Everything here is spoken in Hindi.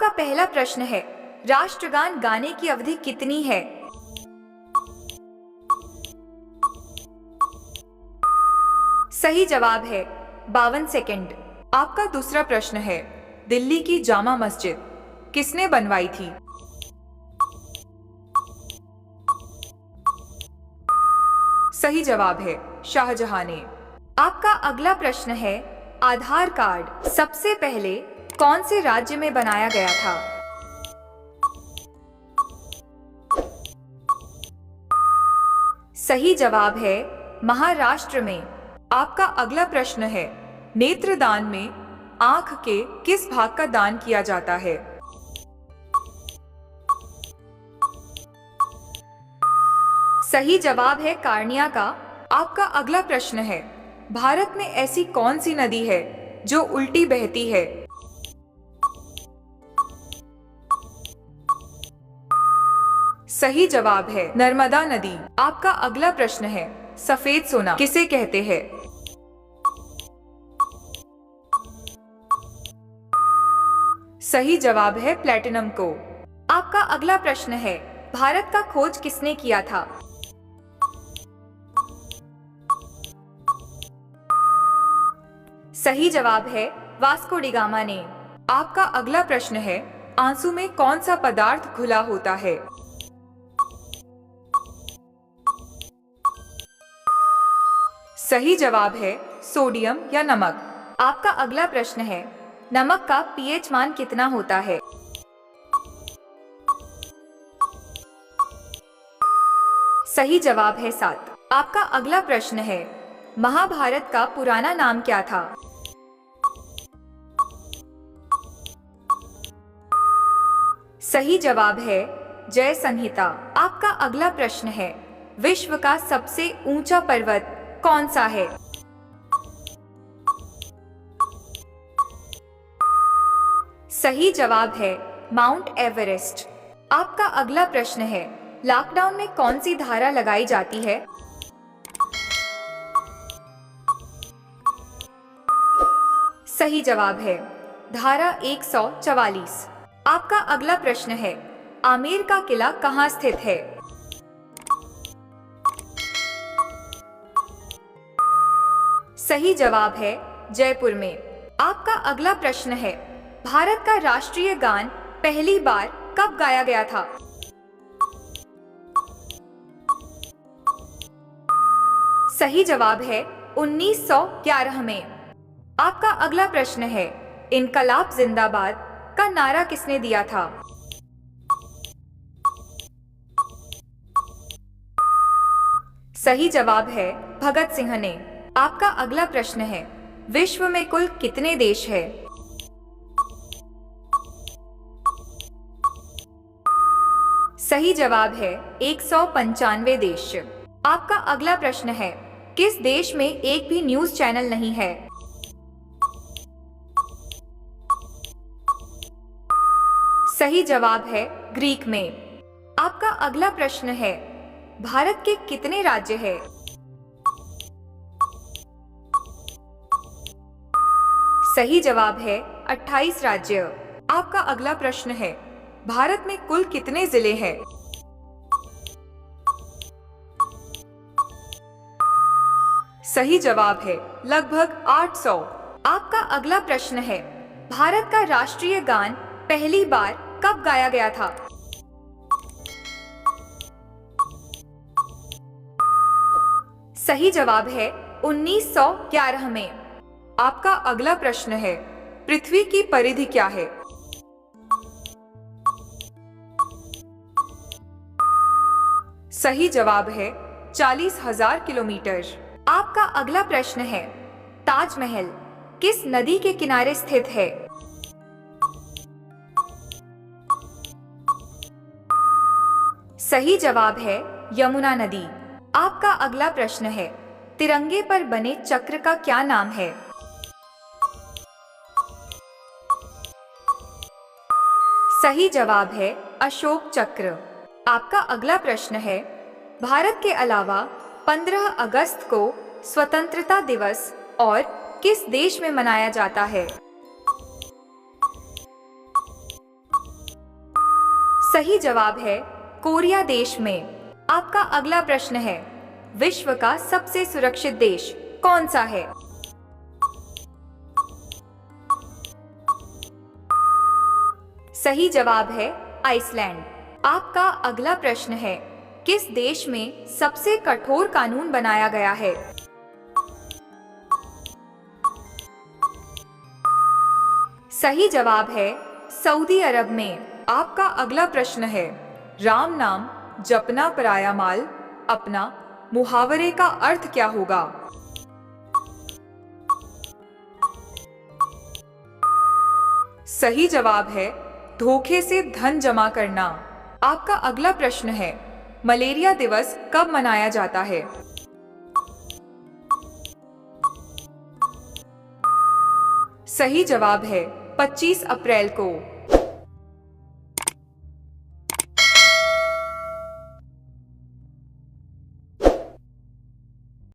आपका पहला प्रश्न है, राष्ट्रगान गाने की अवधि कितनी है? सही जवाब है 52 सेकंड। आपका दूसरा प्रश्न है, दिल्ली की जामा मस्जिद किसने बनवाई थी? सही जवाब है शाहजहां ने। आपका अगला प्रश्न है, आधार कार्ड सबसे पहले कौन से राज्य में बनाया गया था? सही जवाब है महाराष्ट्र में। आपका अगला प्रश्न है, नेत्रदान में आंख के किस भाग का दान किया जाता है? सही जवाब है कार्निया का। आपका अगला प्रश्न है, भारत में ऐसी कौन सी नदी है जो उल्टी बहती है? सही जवाब है नर्मदा नदी। आपका अगला प्रश्न है, सफेद सोना किसे कहते हैं? सही जवाब है प्लैटिनम को। आपका अगला प्रश्न है, भारत का खोज किसने किया था? सही जवाब है वास्को डी गामा ने। आपका अगला प्रश्न है, आंसू में कौन सा पदार्थ घुला होता है? सही जवाब है सोडियम या नमक। आपका अगला प्रश्न है, नमक का पीएच मान कितना होता है? सही जवाब है 7। आपका अगला प्रश्न है, महाभारत का पुराना नाम क्या था? सही जवाब है जय संहिता। आपका अगला प्रश्न है, विश्व का सबसे ऊंचा पर्वत कौन सा है? सही जवाब है माउंट एवरेस्ट। आपका अगला प्रश्न है, लॉकडाउन में कौन सी धारा लगाई जाती है? सही जवाब है धारा 144। आपका अगला प्रश्न है, आमेर का किला कहाँ स्थित है? सही जवाब है जयपुर में। आपका अगला प्रश्न है, भारत का राष्ट्रीय गान पहली बार कब गाया गया था? सही जवाब है 1911 में। आपका अगला प्रश्न है, इनकलाब जिंदाबाद का नारा किसने दिया था? सही जवाब है भगत सिंह ने। आपका अगला प्रश्न है, विश्व में कुल कितने देश हैं? सही जवाब है 195 देश। आपका अगला प्रश्न है, किस देश में एक भी न्यूज चैनल नहीं है? सही जवाब है ग्रीक में। आपका अगला प्रश्न है, भारत के कितने राज्य हैं? सही जवाब है 28 राज्य। आपका अगला प्रश्न है, भारत में कुल कितने जिले हैं? सही जवाब है लगभग 800। आपका अगला प्रश्न है, भारत का राष्ट्रीय गान पहली बार कब गाया गया था? सही जवाब है 1911 में। आपका अगला प्रश्न है, पृथ्वी की परिधि क्या है? सही जवाब है 40,000 किलोमीटर। आपका अगला प्रश्न है, ताजमहल किस नदी के किनारे स्थित है? सही जवाब है यमुना नदी। आपका अगला प्रश्न है, तिरंगे पर बने चक्र का क्या नाम है? सही जवाब है अशोक चक्र। आपका अगला प्रश्न है, भारत के अलावा 15 अगस्त को स्वतंत्रता दिवस और किस देश में मनाया जाता है? सही जवाब है कोरिया देश में। आपका अगला प्रश्न है, विश्व का सबसे सुरक्षित देश कौन सा है? सही जवाब है आइसलैंड। आपका अगला प्रश्न है, किस देश में सबसे कठोर कानून बनाया गया है? सही जवाब है सऊदी अरब में। आपका अगला प्रश्न है, राम नाम जपना पराया माल अपना मुहावरे का अर्थ क्या होगा? सही जवाब है धोखे से धन जमा करना। आपका अगला प्रश्न है, मलेरिया दिवस कब मनाया जाता है? सही जवाब है 25 अप्रैल को।